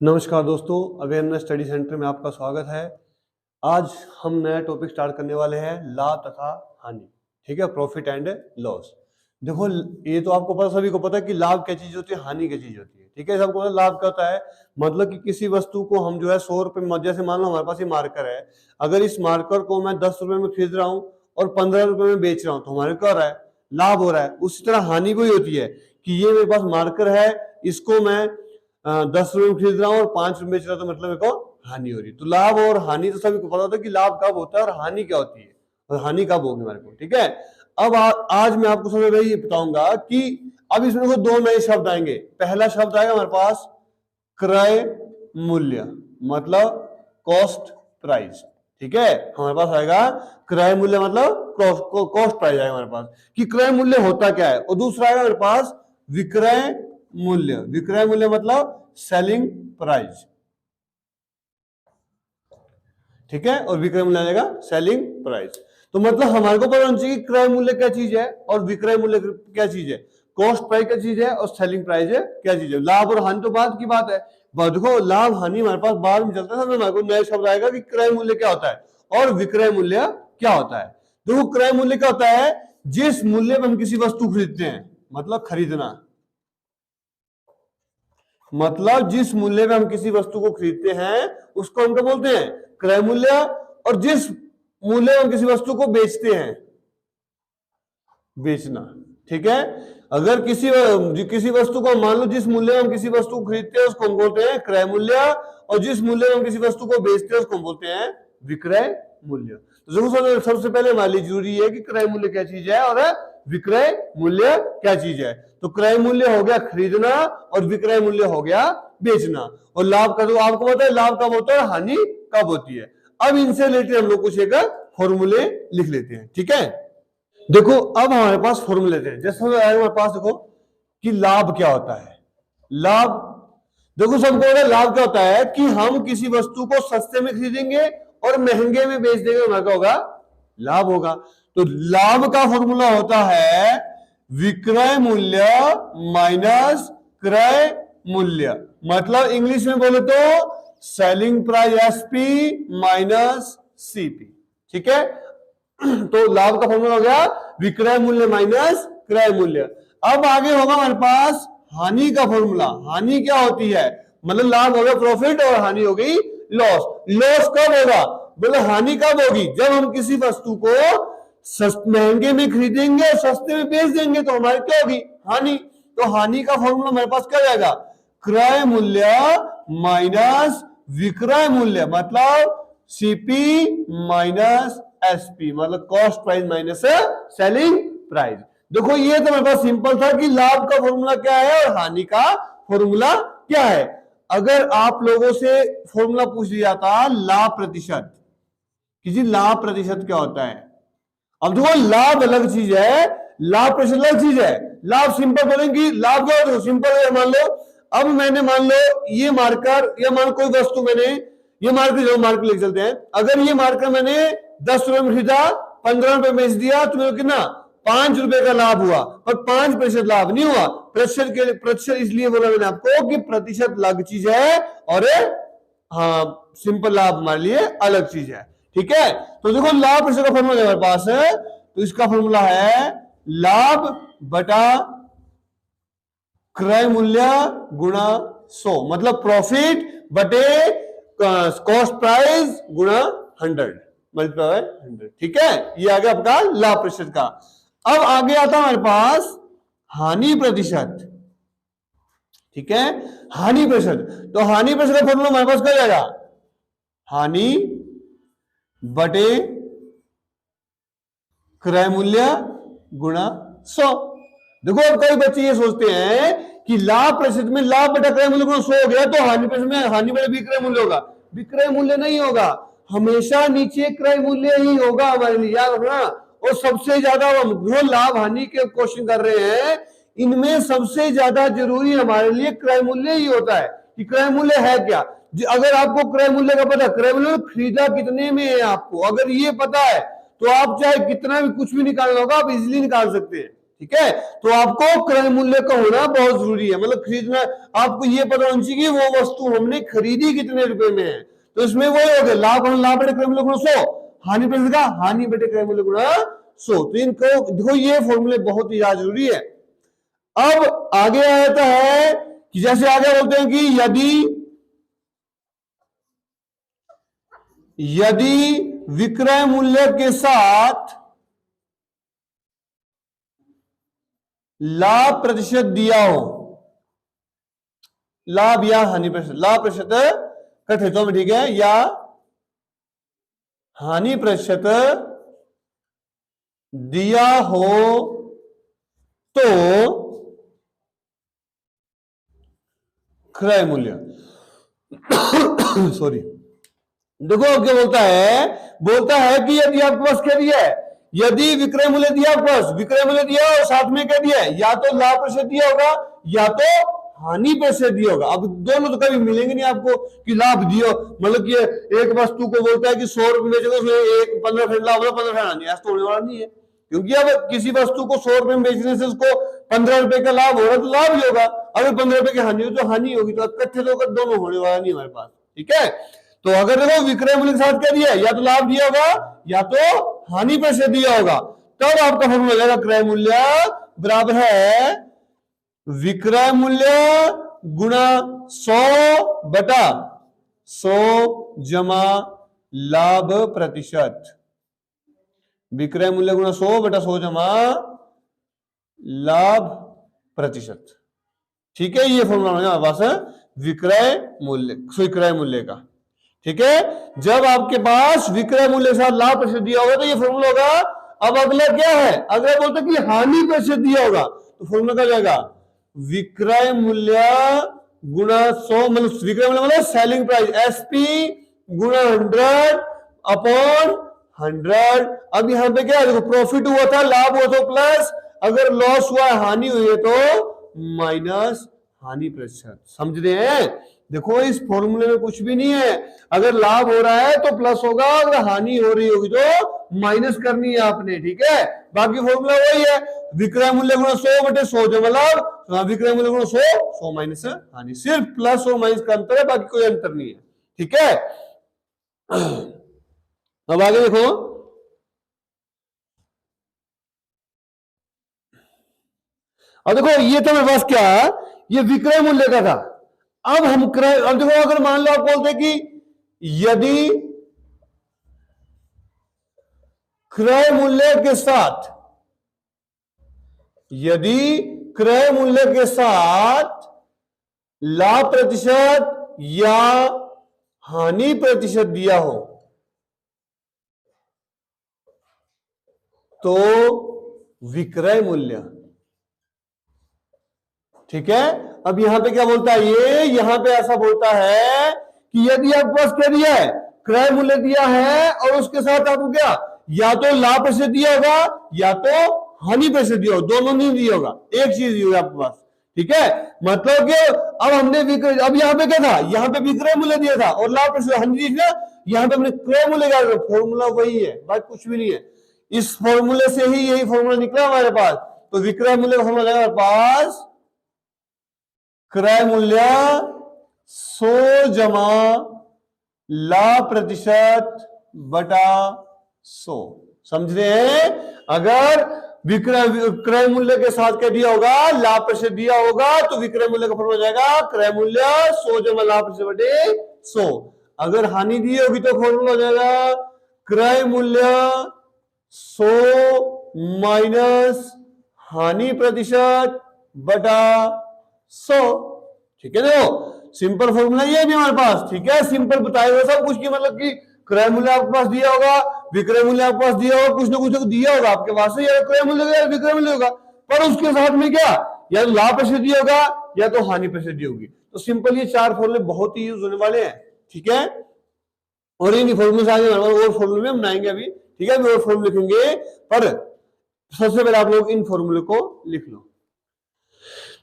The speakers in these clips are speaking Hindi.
नमस्कार दोस्तों, अवेयरनेस स्टडी सेंटर में आपका स्वागत है। आज हम नया टॉपिक स्टार्ट करने वाले हैं, लाभ तथा हानि। ठीक है, प्रॉफिट एंड लॉस। देखो, ये तो आपको पता, सभी को पता है कि लाभ क्या चीज होती है, हानि क्या चीज होती है। ठीक है, सबको पता लाभ क्या होता है, मतलब कि किसी वस्तु को हम जो है 100 रुपए में, जैसे मान लो हमारे पास ये मार्कर है, अगर इस मार्कर को मैं 10 रुपए में खरीद रहा हूँ और 15 रुपए में बेच रहा हूँ तो हमारे क्या हो रहा है, लाभ हो रहा है। उसी तरह हानि भी होती है कि ये मेरे पास मार्कर है, इसको मैं 10 रुपए में खरीद रहा हूँ और 5 रुपए बेच रहा हूं, तो मतलब मेरे को हानि हो रही है। तो लाभ और हानि तो सभी को पता होता है कि लाभ कब होता है और हानि क्या होती है और हानि कब होगी हमारे को। ठीक है, अब आज मैं आपको सबसे पहले ये बताऊंगा कि अब इसमें को दो नए शब्द आएंगे। पहला शब्द आएगा हमारे पास क्रय मूल्य, मतलब कॉस्ट प्राइस। ठीक है, हमारे पास आएगा क्रय मूल्य, मतलब कॉस्ट प्राइस आएगा हमारे पास कि क्रय मूल्य होता क्या है। और दूसरा आएगा हमारे पास विक्रय मूल्य। विक्रय मूल्य मतलब सेलिंग प्राइस। ठीक है, और विक्रय मूल्य आ जाएगा सेलिंग प्राइस। तो मतलब हमारे को पता होना चाहिए कि क्रय मूल्य क्या चीज है और विक्रय मूल्य क्या चीज है, कॉस्ट प्राइस क्या चीज है और सेलिंग प्राइस है क्या चीज है। लाभ और हानि तो बाद की बात है। देखो, लाभ हानि हमारे पास बाद में चलता है, हमारे को नया शब्द आएगा कि क्रय मूल्य क्या होता है और विक्रय मूल्य क्या होता है। देखो, क्रय मूल्य क्या होता है, जिस मूल्य पर हम किसी वस्तु खरीदते हैं, मतलब खरीदना, मतलब जिस मूल्य में हम किसी वस्तु को खरीदते हैं उसको हम क्या बोलते हैं, क्रय मूल्य। और जिस मूल्य में हम किसी वस्तु को बेचते हैं, बेचना। ठीक है, अगर किसी वस्तु को मान लो जिस मूल्य में हम किसी वस्तु को खरीदते हैं उसको हम बोलते हैं क्रय मूल्य, और जिस मूल्य में हम किसी वस्तु को बेचते हैं उसको हम बोलते हैं विक्रय मूल्य। तो जरूर सबसे पहले हमारे लिए जरूरी है कि क्रय मूल्य क्या चीज है और विक्रय मूल्य क्या चीज है। तो क्रय मूल्य हो गया खरीदना और विक्रय मूल्य हो गया बेचना। और लाभ का तो आपको पता है लाभ कब होता है, हानि कब होती है। अब इनसे रिलेटेड हम लोग कुछ एक फॉर्मूले लिख लेते हैं। ठीक है, देखो अब हमारे पास फॉर्मूले थे, जैसे हमारे पास देखो कि लाभ क्या होता है। लाभ, देखो सबको लाभ क्या होता है कि हम किसी वस्तु को सस्ते में खरीदेंगे और महंगे में बेच देंगे, हमारा क्या होगा, लाभ होगा। तो लाभ का फॉर्मूला होता है विक्रय मूल्य माइनस क्रय मूल्य, मतलब इंग्लिश में बोले तो selling price SP minus CP. ठीक है, तो लाभ का फॉर्मूला हो गया विक्रय मूल्य माइनस क्रय मूल्य। अब आगे होगा हमारे पास हानि का फॉर्मूला। हानि क्या होती है, मतलब लाभ हो गया प्रॉफिट और हानि हो गई लॉस। लॉस कब होगा, बोले हानि कब होगी, जब हम किसी वस्तु को महंगे में खरीदेंगे और सस्ते में बेच देंगे तो हमारी क्या होगी, हानि। तो हानि का फॉर्मूला हमारे पास क्या जाएगा, क्रय मूल्य माइनस विक्रय मूल्य, मतलब सीपी माइनस एसपी, मतलब cost price minus selling price. देखो ये तो मेरे पास सिंपल था कि लाभ का फॉर्मूला क्या है और हानि का फॉर्मूला क्या है। अगर आप लोगों से फॉर्मूला पूछ लिया था लाभ प्रतिशत, किसी लाभ प्रतिशत क्या होता है। अब देखो लाभ अलग चीज है, लाभ प्रतिशत अलग चीज है। लाभ सिंपल बोलेंगे, लाभ क्या होता है सिंपल है। मान लो अब मैंने, मान लो ये मार्कर, या मान कोई वस्तु मैंने, ये मार्कर, जो मार्कर लेके चलते हैं, अगर ये मार्कर मैंने 10 रुपए में खरीदा, 15 रुपए बेच दिया, तो मेरे को कितना 5 रुपए का लाभ हुआ, पर 5% लाभ नहीं हुआ। प्रतिशत इसलिए बोला मैंने आपको कि प्रतिशत अलग चीज है और हाँ सिंपल लाभ हमारे लिए अलग चीज है। ठीक है, तो देखो लाभ प्रतिशत का फॉर्मूला हमारे पास है, तो इसका फॉर्मूला है लाभ बटा क्रय मूल्य गुणा 100, मतलब प्रॉफिट बटे कॉस्ट प्राइस गुणा 100 मल्टीप्लाई 100। ठीक है, ये आ गया आपका लाभ प्रतिशत का। अब आगे आता है हमारे पास हानि प्रतिशत। ठीक है, हानि प्रतिशत, तो हानि प्रतिशत का फॉर्मूला हमारे पास क्या जाएगा, हानि बटे क्रय मूल्य गुणा 100। देखो अब कई बच्चे ये सोचते हैं कि लाभ प्रतिशत में लाभ बटा क्रय मूल्य गुणा 100 हो गया तो हानि प्रतिशत में हानि बटा विक्रय मूल्य होगा। विक्रय मूल्य नहीं होगा, हमेशा नीचे क्रय मूल्य ही होगा हमारे लिए, याद रखना। और सबसे ज्यादा जो लाभ हानि के क्वेश्चन कर रहे हैं, इनमें सबसे ज्यादा जरूरी हमारे लिए क्रय मूल्य ही होता है कि क्रय मूल्य है क्या। अगर आपको क्रय मूल्य का पता, क्रय मूल्य खरीदा कितने में है आपको, अगर ये पता है तो आप चाहे कितना भी कुछ भी निकालना होगा आप इजीली निकाल सकते हैं। ठीक है। तो आपको क्रय मूल्य का होना बहुत जरूरी है, मतलब खरीदना आपको ये पता होना चाहिए कि वो वस्तु हमने खरीदी कितने रुपए में है। तो इसमें वही हो गया लाभ बटे क्रय मूल्य गुणा 100, हानि प्रतिशत का हानि बटे क्रय मूल्य गुणा 100। तो इनको देखो ये फॉर्मूले बहुत ही ज्यादा जरूरी है। अब आगे आता है कि जैसे आगे बोलते हैं कि यदि विक्रय मूल्य के साथ लाभ प्रतिशत दिया हो, लाभ या हानि प्रतिशत, लाभ प्रतिशत कठितों में, ठीक है, या हानि प्रतिशत दिया हो तो क्रय मूल्य सॉरी, देखो अब क्या बोलता है कि यदि आपके पास कह दिया है, यदि विक्रय मूल्य दिया आपके पास, विक्रय मूल्य दिया और साथ में कह दिया है या तो लाभ प्रतिशत दिया होगा या तो हानि प्रतिशत दिया होगा। अब दोनों तो कभी मिलेंगे नहीं आपको कि लाभ दियो, मतलब कि एक वस्तु को बोलता है कि 100 रुपए बेचोगे उसमें एक 15% लाभ होगा 15% हानि, ऐसा तो होने वाला नहीं है। क्योंकि अब किसी वस्तु को 100 रुपए में बेचने से उसको 15 रुपए का लाभ होगा तो लाभ ही होगा, अगर 15 रुपए की हानि हो तो हानि होगी। तो इकट्ठे तो दोनों होने वाला नहीं हमारे पास, ठीक है। तो अगर देखो विक्रय मूल्य के साथ क्या दिया, या तो लाभ दिया होगा या तो हानि प्रतिशत दिया होगा, तब आपका फॉर्मूला हो जाएगा क्रय मूल्य बराबर है विक्रय मूल्य गुणा 100 बटा 100 जमा लाभ प्रतिशत, विक्रय मूल्य गुणा 100 बटा 100 जमा लाभ प्रतिशत, ठीक है। ये फॉर्मूला हमारे पास विक्रय मूल्य का, ठीक है। जब आपके पास विक्रय मूल्य के साथ लाभ प्रतिशत दिया होगा तो ये फॉर्मूला होगा। अब अगला क्या है, अगला बोलते कि हानि प्रतिशत दिया होगा, तो फॉर्मूला क्या जाएगा विक्रय मूल्य गुणा 100, मतलब विक्रय मूल्य मतलब सेलिंग प्राइस, एसपी गुणा 100 अपॉन 100। अब यहां पे क्या है, देखो प्रॉफिट हुआ था, लाभ हुआ तो प्लस, अगर लॉस हुआ हानि हुई है तो माइनस हानि प्रतिशत, समझ रहे हैं। देखो इस फॉर्मूले में कुछ भी नहीं है, अगर लाभ हो रहा है तो प्लस होगा, अगर हानि हो रही होगी तो माइनस करनी है आपने, ठीक है। बाकी फॉर्मूला वही है, विक्रय मूल्य गुणा 100 बटे 100 जमा लाभ, विक्रय मूल्य गुणा 100 माइनस हानि, सिर्फ प्लस और माइनस का अंतर है, बाकी कोई अंतर नहीं है, ठीक है। अब आगे देखो, अब देखो ये तो मेरे पास क्या, ये विक्रय मूल्य का था। अब हम अब देखो अगर मान लो आप बोलते कि यदि क्रय मूल्य के साथ, यदि क्रय मूल्य के साथ लाभ प्रतिशत या हानि प्रतिशत दिया हो तो विक्रय मूल्य, ठीक है। अब यहां पे क्या बोलता है, ये यहां पे ऐसा बोलता है कि यदि आपके पास क्या दिया है, क्रय मूल्य दिया है और उसके साथ आपको क्या, या तो लाभ प्रतिशत दिया होगा या तो हानि प्रतिशत दिया होगा, दोनों नहीं दिया होगा, एक चीज दी होगी आपके पास, ठीक है। मतलब कि अब हमने अब यहां पे क्या था, यहां पे विक्रय मूल्य दिया था और लाभ प्रतिशत हानि दी थी, यहां पे हमने क्रय मूल्य का, फॉर्मूला वही है, बात कुछ भी नहीं है। इस फॉर्मूले से ही यही फॉर्मूला निकला हमारे पास, तो विक्रय मूल्य का फॉर्मूला हमारे पास क्रय मूल्य 100 जमा लाभ प्रतिशत बटा 100, समझ रहे हैं। अगर क्रय मूल्य के साथ क्या दिया होगा, लाभ प्रतिशत दिया होगा, तो विक्रय मूल्य का फॉर्मूला हो जाएगा क्रय मूल्य 100 जमा लाभ प्रतिशत बटे 100। अगर हानि दी होगी तो फॉर्मूला हो जाएगा क्रय मूल्य 100 माइनस हानि प्रतिशत बटा 100, ठीक है। देखो सिंपल फॉर्मूला ये भी हमारे पास, ठीक है, सिंपल बताया हुआ सब कुछ की, मतलब कि क्रय मूल्य आपके पास दिया होगा, विक्रय मूल्य आपके पास दिया होगा, कुछ ना कुछ दिया होगा आपके पास, या क्रय मूल्य या विक्रय मूल्य होगा, पर उसके साथ में क्या, या तो लाभ प्रतिशत दिया होगा या तो हानि प्रतिशत दी होगी। तो सिंपल ये चार फॉर्मूले बहुत ही यूज होने वाले हैं, ठीक है। और इन फॉर्मूले से आगे और फॉर्मूले में हम बनाएंगे अभी, ठीक है, और फॉर्मूले लिखेंगे, पर सबसे पहले आप लोग इन फॉर्मूले को लिख लो।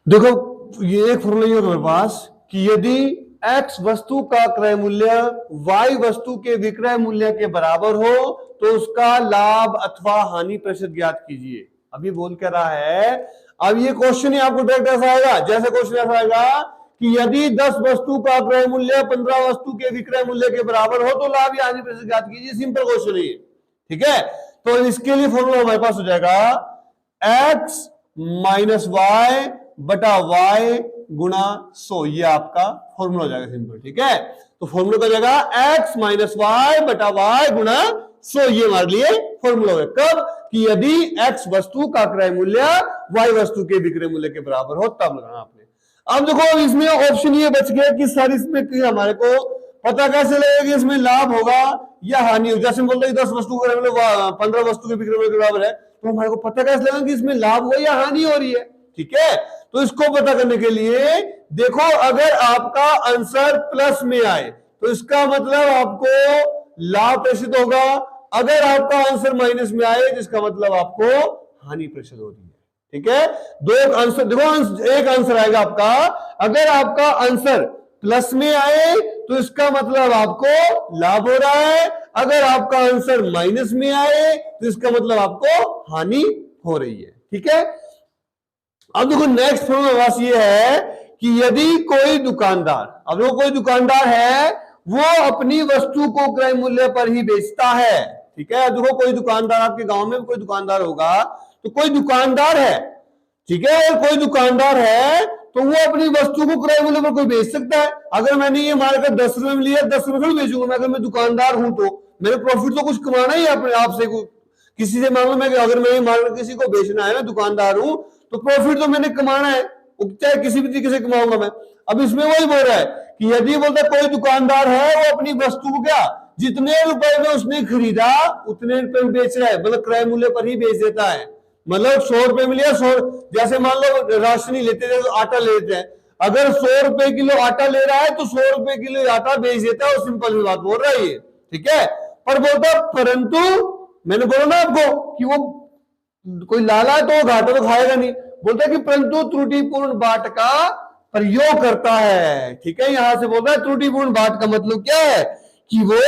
देखो ये एक फॉर्मूला ये हमारे पास कि यदि x वस्तु का क्रय मूल्य y वस्तु के विक्रय मूल्य के बराबर हो तो उसका लाभ अथवा हानि प्रतिशत ज्ञात कीजिए। अभी बोल क्या रहा है, अब ये क्वेश्चन ही आपको डायरेक्ट ऐसा आएगा, जैसे क्वेश्चन ऐसा आएगा कि यदि 10 वस्तु का क्रय मूल्य 15 वस्तु के विक्रय मूल्य के बराबर हो तो लाभ या हानि प्रतिशत ज्ञात कीजिए। सिंपल क्वेश्चन है ये, ठीक है। तो इसके लिए फॉर्मूला हमारे पास हो जाएगा x माइनस वाई बटा वाई गुणा 100, ये आपका फॉर्मूला हो जाएगा सिंपल, ठीक है। तो फॉर्मूला हो जाएगा x माइनस वाई बटा वाई गुणा 100, ये हमारे लिए फॉर्मूला होगा कब, कि यदि x वस्तु का क्रय मूल्य y वस्तु के विक्रय मूल्य के बराबर हो तब लगाना आपने। अब देखो इसमें ऑप्शन ये बच गया कि सर इसमें कि हमारे को पता कैसे लगेगा कि इसमें लाभ होगा या हानि होगा। जैसे बोलते हैं 10 वस्तु का मतलब 15 वस्तु के विक्रय मूल्य के बराबर है, तो हमारे को पता कैसे लगेगा कि इसमें लाभ हुआ या हानि हो रही है, ठीक है। तो इसको पता करने के लिए देखो, अगर आपका आंसर प्लस में आए तो इसका मतलब आपको लाभ प्रेषित होगा, अगर आपका आंसर माइनस में आए तो इसका मतलब आपको हानि प्रेषित हो रही है, ठीक है। दो आंसर देखो, एक आंसर आएगा आपका, अगर आपका आंसर प्लस में आए तो इसका मतलब आपको लाभ हो रहा है, अगर आपका आंसर माइनस में आए तो इसका मतलब आपको हानि हो रही है, ठीक है। अब देखो नेक्स्ट फॉर्मूला ये है कि यदि कोई दुकानदार, अब वो कोई दुकानदार है वो अपनी वस्तु को क्रय मूल्य पर ही बेचता है, ठीक है। देखो कोई दुकानदार, आपके गांव में कोई दुकानदार होगा, तो कोई दुकानदार है, ठीक है, और कोई दुकानदार है तो वो अपनी वस्तु को क्रय मूल्य पर कोई बेच सकता है। अगर मैंने ये मारकर 10 रुपए में लिया, 10 रुपए में बेचूंगा मैं, अगर मैं दुकानदार हूं तो मेरे प्रॉफिट तो कुछ कमाना ही है अपने आप से, किसी से मान लो मैं, अगर मैं ये मारकर किसी को बेचना है, मैं दुकानदार हूं तो प्रॉफिट तो मैंने कमाना है, चाहे किसी भी तरीके से कमाऊंगा मैं। अब इसमें वही बोल रहा है कि यदि बोलता कोई दुकानदार है वो अपनी वस्तु को क्या, जितने रुपए में उसने खरीदा उतने रुपए में बेच रहा है, मतलब क्रय मूल्य पर ही बेच देता है। मतलब 100 रुपए में लिया, 100, जैसे मान लो राशन ही लेते थे तो आटा लेते हैं, अगर 100 रुपए किलो आटा ले रहा है तो 100 रुपए किलो आटा बेच देता है, और सिंपल सी बात बोल रहा है ये, ठीक है। पर बोलता परंतु मैंने बोला ना आपको कि वो कोई लाला है तो घाटा तो खाएगा नहीं, बोलता है कि परंतु त्रुटिपूर्ण बाट का प्रयोग करता है, ठीक है। यहां से बोलता है त्रुटिपूर्ण बाट का मतलब क्या है कि वो,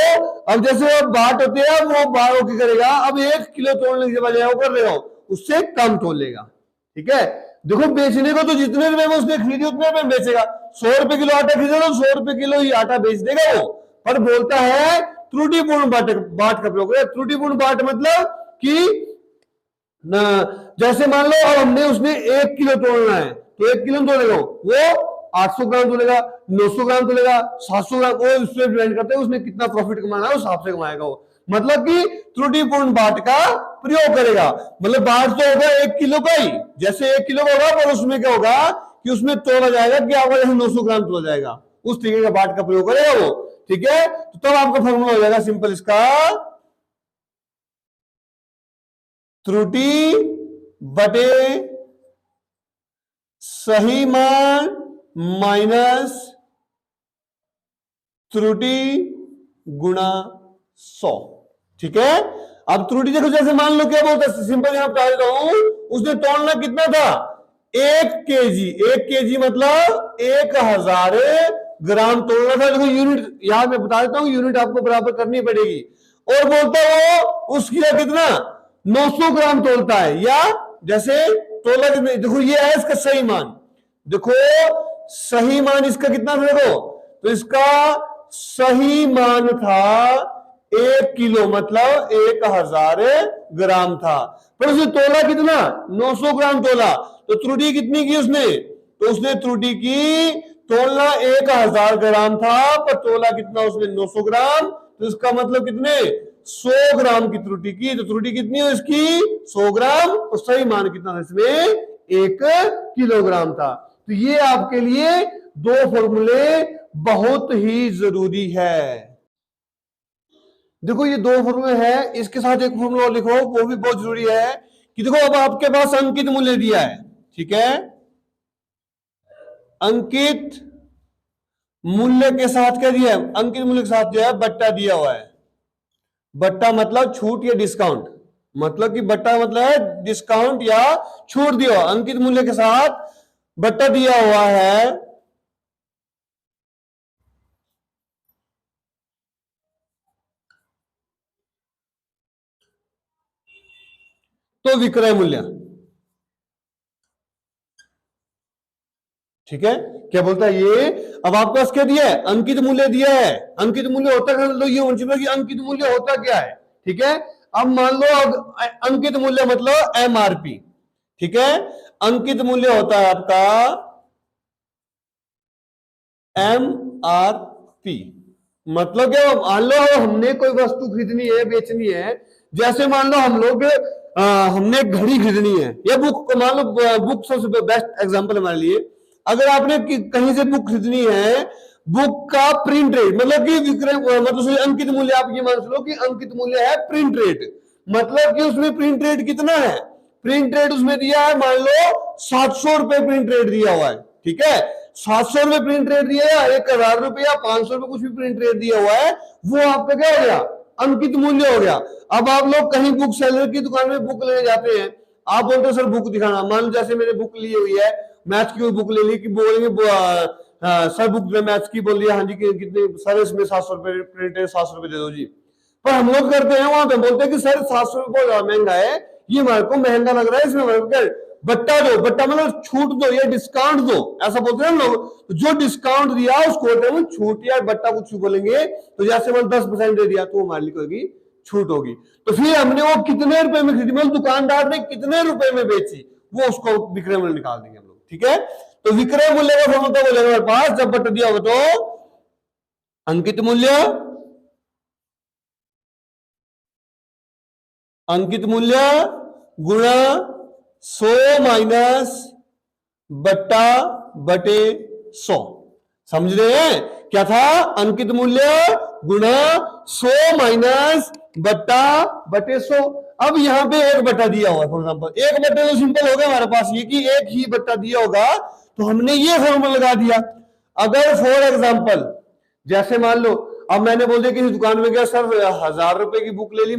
अब जैसे वो बाट होते हैं, वो बारों की करेगा, अब 1 किलो तोड़ने के बजाय वो कर रहे उससे कम तोलेगा, ठीक है। देखो बेचने को तो जितने रुपए में उसने खरीदी उतने रुपए में बेचेगा, 100 रुपए किलो आटा खरीदा तो 100 रुपए किलो ही आटा बेच देगा वो, पर बोलता है त्रुटिपूर्ण बाट का प्रयोग। त्रुटिपूर्ण बाट मतलब कि ना, जैसे मान लो अब हमने उसने 1 किलो तोड़ना है तो 1 किलो तोड़ेगा वो 800 ग्राम तोलेगा, 900 ग्राम तोलेगा, 700 ग्राम, वो उससे डिपेंड करता है उसने कितना प्रॉफिट कमाना है उस हिसाब से कमाएगा वो। मतलब कि त्रुटिपूर्ण बाट का प्रयोग करेगा, मतलब बाट तो होगा 1 किलो का ही, जैसे 1 किलो का होगा, पर उसमें क्या होगा कि उसमें तोला जाएगा कि आपका जैसे 900 ग्राम तोला जाएगा, उस तरीके का बाट का प्रयोग करेगा वो, ठीक है। तो तब आपका फॉर्मूला हो जाएगा सिंपल इसका, त्रुटि बटे सही मान माइनस त्रुटि गुणा 100, ठीक है। अब त्रुटि देखो, जैसे मान लो क्या बोलता है, सिंपल यहां बता देता हूं, उसने तोड़ना कितना था 1 केजी, 1 केजी मतलब 1000 ग्राम तोड़ना था। देखो यूनिट यहां मैं बता देता हूं, यूनिट आपको बराबर करनी पड़ेगी, और बोलता है वो उसकी कितना 900 ग्राम तोलता है, या जैसे तोला कितने, देखो ये है इसका सही मान, देखो सही मान इसका कितना था, देखो तो इसका सही मान था 1 किलो मतलब 1000 ग्राम था, पर उसने तोला कितना 900 ग्राम तोला, तो त्रुटि कितनी की उसने, तो उसने त्रुटि की, तोलना 1000 ग्राम था पर तोला कितना उसने 900 ग्राम, तो इसका मतलब कितने 100 ग्राम की त्रुटि की, तो त्रुटि कितनी है इसकी 100 ग्राम, और सही मान कितना था इसमें 1 किलोग्राम था। तो ये आपके लिए 2 फॉर्मूले बहुत ही जरूरी है। देखो ये 2 फॉर्मूले हैं, इसके साथ एक फॉर्मूला लिखो वो भी बहुत जरूरी है कि देखो अब आपके पास अंकित मूल्य दिया है, ठीक है, अंकित मूल्य के साथ क्या दिया है, अंकित मूल्य के साथ जो है बट्टा दिया हुआ है, बट्टा मतलब छूट या डिस्काउंट, मतलब कि बट्टा मतलब है डिस्काउंट या छूट दिया, अंकित मूल्य के साथ बट्टा दिया हुआ है, तो विक्रय मूल्य, ठीक है, क्या बोलता है ये? अब आपके पास क्या दिया है? अंकित मूल्य दिया है। अंकित मूल्य होता है तो ये होना चाहिए कि अंकित मूल्य होता क्या है। ठीक है, अब मान लो अंकित मूल्य मतलब एमआरपी। ठीक है, अंकित मूल्य होता है आपका एमआरपी। मतलब क्या, मान लो हमने कोई वस्तु खरीदनी है, बेचनी है, जैसे मान लो हम लोग हमने घड़ी खरीदनी है या बुक, मान लो बुक सबसे बेस्ट एग्जांपल हमारे लिए। अगर आपने कहीं से बुक खरीदनी है, बुक का प्रिंट रेट मतलब कि विक्रय मतलब अंकित मूल्य, आप ये मान लो कि अंकित मूल्य है प्रिंट रेट, मतलब कि उसमें प्रिंट रेट कितना है? प्रिंट रेट उसमें दिया है, मान लो 700 रुपए प्रिंट रेट दिया हुआ है। ठीक है, 700 रुपए प्रिंट रेट दिया है, 1000 रुपया, 500 रुपए कुछ भी प्रिंट रेट दिया हुआ है, वो आपका क्या हो गया? अंकित मूल्य हो गया। अब आप लोग कहीं बुक सेलर की दुकान में बुक लेने जाते हैं, आप बोलते हो सर बुक दिखाना। मान लो जैसे मैंने बुक ली हुई है, मैथ्स की बुक ले ली, कि बोलेंगे सर बुक मैथ्स की बोल दिया, हाँ जी कितने सर, इसमें 700 रुपए प्रिंट है, 700 रुपए दे दो जी। पर हम लोग करते हैं वहां पे बोलते हैं कि सर 700 रुपए बहुत ज्यादा महंगा है, ये हमारे को महंगा लग रहा है, इसमें हमारे को बट्टा दो, बट्टा मतलब छूट दो या डिस्काउंट दो, ऐसा बोलते हैं हम लोग। तो जो डिस्काउंट दिया उसको बोलते हैं छूट या बट्टा, कुछ बोलेंगे। तो जैसे मतलब 10% दे दिया तो हमारे लिए होगी छूट होगी। तो फिर हमने वो कितने रुपए में खरीदी, मतलब दुकानदार ने कितने रुपए में बेची, वो उसको विक्रय मूल्य निकाल देंगे हम लोग। ठीक है, तो विक्रय मूल्य का फॉर्मूला बोलेंगे हमारे पास, जब बट्टा दिया होगा तो अंकित मूल्य, अंकित मूल्य गुणा 100 माइनस बट्टा बटे 100। समझ रहे हैं क्या था? अंकित मूल्य गुणा 100 माइनस बट्टा बटे 100। अब यहां पे एक बट्टा दिया हुआ, फॉर एग्जांपल एक बट्टे तो सिंपल हो गया हमारे पास ये कि एक ही बट्टा दिया होगा, तो हमने ये फॉर्मूला लगा दिया। अगर फॉर एग्जांपल जैसे मान लो अब मैंने बोल दिया किसी दुकान में गया, सर 1000 रुपए की बुक ले ली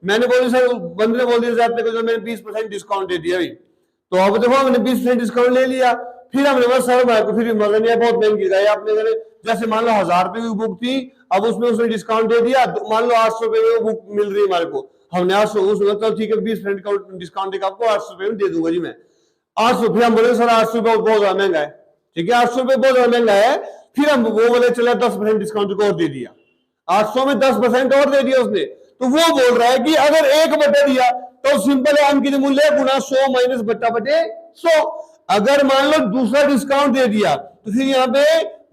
मैंने बोली सर, बंदे ने बोल दिया मैंने 20% डिस्काउंट दे दिया। तो अब देखो मैंने 20% डिस्काउंट ले लिया, फिर हमने बोला सर मेरे को फिर मजा नहीं है, बहुत महंगी लगाई आपने। जैसे मान लो 1000 रुपए की बुक थी, अब उसमें उसने डिस्काउंट दे दिया, तो मान लो 800 रुपए में बुक मिल रही है हमारे को, हमने 800 उसमें तो ठीक है 20% डिस्काउंट देकर आपको 800 रुपए में दे दूंगा जी मैं 800। फिर हम बोले सर 800 रुपए बहुत ज्यादा महंगा है। ठीक है, 800 रुपए बहुत ज्यादा महंगा है। फिर हम वो बोले चले 10% डिस्काउंट और दे दिया, 800 में 10% और दे दिया उसने। तो वो बोल रहा है कि अगर एक बट्टा दिया तो सिंपल है अंकित मूल्य गुणा 100 माइनस बट्टा बटे 100। अगर मान लो दूसरा डिस्काउंट दे दिया तो फिर यहाँ पे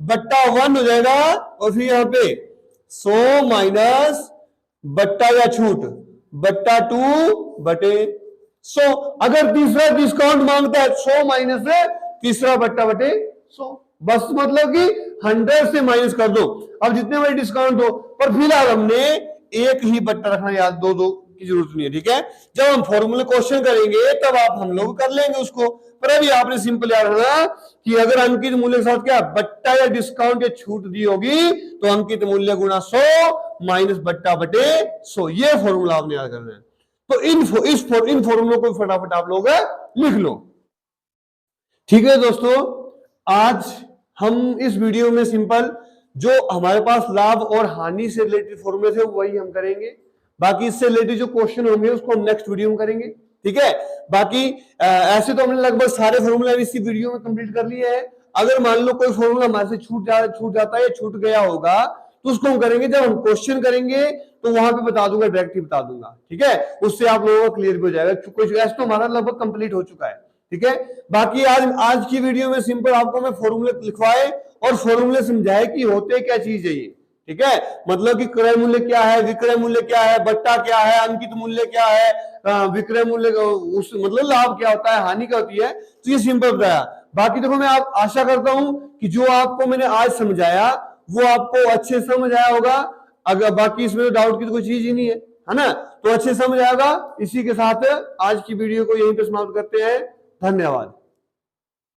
बट्टा 1 हो जाएगा, और फिर यहाँ पे 100 माइनस बट्टा या छूट बट्टा 2 बटे 100। अगर तीसरा डिस्काउंट मांगता है 100 माइनस तीसरा बट्टा बटे 100, बस मतलब कि 100 से माइनस कर दो, अब जितने बड़े डिस्काउंट हो। पर फिलहाल हमने एक ही बट्टा रखना, याद दो दो की जरूरत नहीं है। ठीक है, जब हम फॉर्मूले क्वेश्चन करेंगे तब आप हम लोग कर लेंगे उसको, पर अभी आपने सिंपल याद रखना कि अगर अंकित मूल्य के साथ क्या बट्टा या डिस्काउंट या छूट दी होगी तो अंकित मूल्य गुणा 100 माइनस बट्टा बटे 100, ये फॉर्मूला आपने याद करना है। तो इन फॉर्मूलों को फटाफट आप लोग लिख लो। ठीक है दोस्तों, आज हम इस वीडियो में सिंपल जो हमारे पास लाभ और हानि से रिलेटेड फॉर्मूले थे वही हम करेंगे, बाकी इससे रिलेटेड जो क्वेश्चन होंगे उसको हम नेक्स्ट वीडियो में करेंगे। ठीक है, बाकी ऐसे तो हमने लगभग सारे फॉर्मूले इसी वीडियो में कंप्लीट कर लिए हैं। अगर मान लो कोई फॉर्मूला हमारे से छूट जाता है या छूट गया होगा तो उसको हम करेंगे, जब हम क्वेश्चन करेंगे तो वहां पे बता दूंगा, डायरेक्ट ही बता दूंगा। ठीक है, उससे आप लोगों को क्लियर भी हो जाएगा। कुछ ऐसा तो हमारा लगभग कंप्लीट हो चुका है। ठीक है, बाकी आज की वीडियो में सिंपल आपको मैं फॉर्मूले लिखवाए और फॉर्मूले समझाए कि होते क्या चीज है ये। ठीक है, मतलब कि क्रय मूल्य क्या है, विक्रय मूल्य क्या है, बट्टा क्या है, अंकित मूल्य क्या है, विक्रय मूल्य उस मतलब लाभ क्या होता है, हानि क्या होती है, तो ये सिंपल बताया। बाकी देखो मैं आप आशा करता हूं कि जो आपको मैंने आज समझाया वो आपको अच्छे समझ आया होगा। अगर बाकी इसमें तो डाउट की तो कोई चीज ही नहीं है ना, तो अच्छे समझ आएगा। इसी के साथ आज की वीडियो को यहीं पे समाप्त करते हैं। धन्यवाद।